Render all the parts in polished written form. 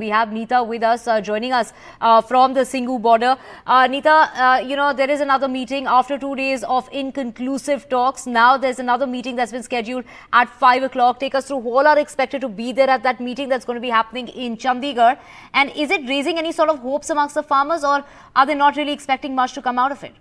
We have Neeta with us, joining us from the Singhu border. Neeta, there is another meeting after 2 days of inconclusive talks. Now there's another meeting that's been scheduled at 5 o'clock. Take us through who all are expected to be there at that meeting that's going to be happening in Chandigarh. And is it raising any sort of hopes amongst the farmers, or are they not really expecting much to come out of it?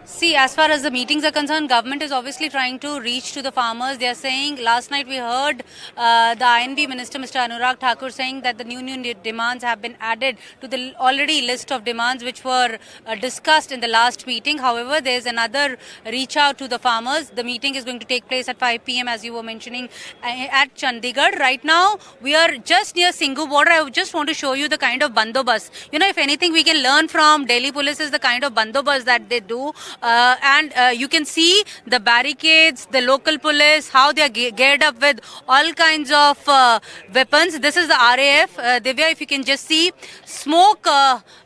See, as far as the meetings are concerned, government is obviously trying to reach to the farmers. They are saying, last night we heard the INB Minister, Mr. Anurag Thakur, saying that the new demands have been added to the already list of demands which were discussed in the last meeting. However, there is another reach out to the farmers. The meeting is going to take place at 5 p.m. as you were mentioning at Chandigarh. Right now, we are just near Singhu border. I just want to show you the kind of bandobast. If anything we can learn from Delhi police is the kind of bandobast that they do. You can see the barricades, the local police, how they are geared up with all kinds of weapons. This is the RAF. Divya, if you can just see, smoke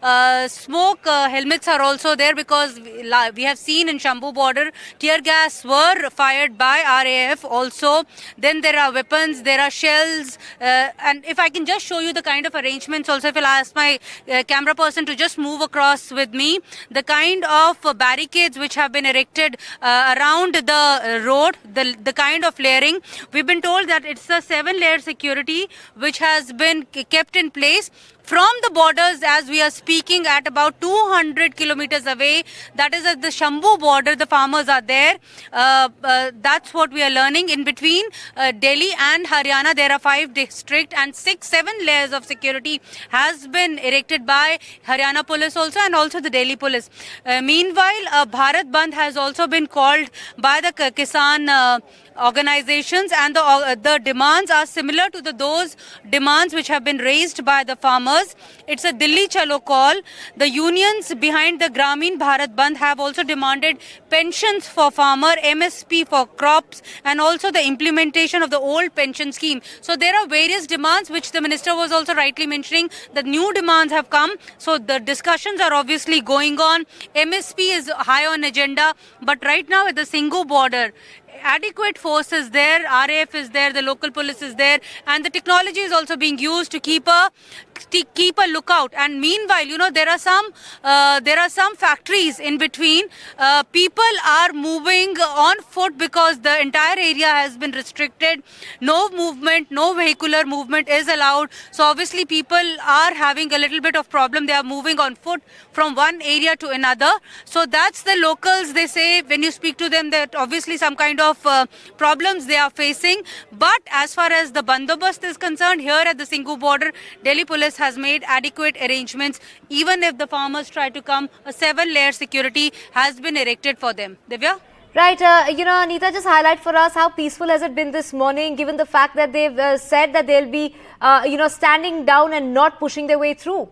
helmets are also there, because we have seen in Shambhu border, tear gas were fired by RAF also. Then there are weapons, there are shells. And if I can just show you the kind of arrangements also, if I'll ask my camera person to just move across with me, the kind of barricades which have been erected around the road, the kind of layering. We've been told that it's a 7-layer security which has been kept in place from the borders as we are speaking at about 200 kilometers away. That is at the Shambhu border. The farmers are there. That's what we are learning. In between Delhi and Haryana, there are 5 districts and 6-7 layers of security has been erected by Haryana police also, and also the Delhi police. Meanwhile, Bharat Bandh has also been called by the Kisan organizations, and the demands are similar to those demands which have been raised by the farmers. It's a Delhi Chalo call. The unions behind the Gramin Bharat Bandh have also demanded pensions for farmer, MSP for crops, and also the implementation of the old pension scheme. So there are various demands which the minister was also rightly mentioning. The new demands have come. So the discussions are obviously going on. MSP is high on agenda, but right now at the Singhu border, adequate force is there, RAF is there, the local police is there, and the technology is also being used to keep a lookout. And meanwhile, there are some factories in between. People are moving on foot because the entire area has been restricted. No movement, no vehicular movement is allowed. So obviously people are having a little bit of problem. They are moving on foot from one area to another. So that's the locals. They say when you speak to them that obviously some kind of problems they are facing. But as far as the bandobast is concerned, here at the Singhu border, Delhi police has made adequate arrangements. Even if the farmers try to come, a 7-layer security has been erected for them. Divya? Right, Neeta, just highlight for us how peaceful has it been this morning, given the fact that they've said that they'll be, standing down and not pushing their way through.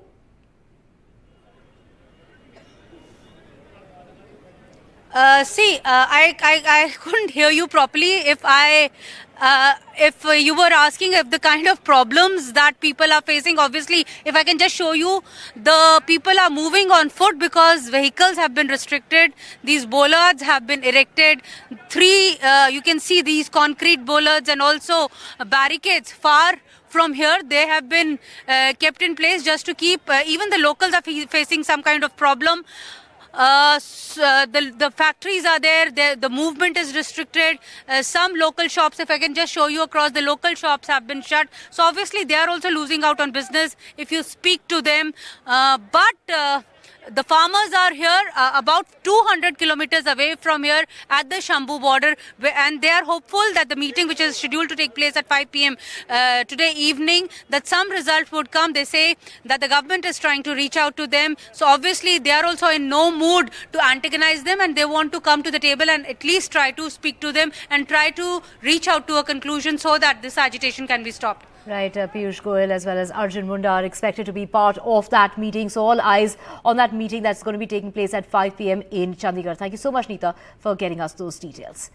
I couldn't hear you properly. If you were asking if the kind of problems that people are facing, obviously, if I can just show you, the people are moving on foot because vehicles have been restricted. These bollards have been erected. 3, you can see these concrete bollards and also barricades far from here. They have been kept in place just to keep, even the locals are facing some kind of problem. The factories are there, the movement is restricted. Some local shops, if I can just show you across, the local shops have been shut. So obviously they are also losing out on business if you speak to them. The farmers are here about 200 kilometers away from here at the Shambhu border, and they are hopeful that the meeting which is scheduled to take place at 5 p.m. Today evening, that some result would come. They say that the government is trying to reach out to them. So obviously they are also in no mood to antagonize them, and they want to come to the table and at least try to speak to them and try to reach out to a conclusion so that this agitation can be stopped. Right, Piyush Goyal as well as Arjun Munda are expected to be part of that meeting. So all eyes on that meeting that's going to be taking place at 5 p.m. in Chandigarh. Thank you so much, Neeta, for getting us those details.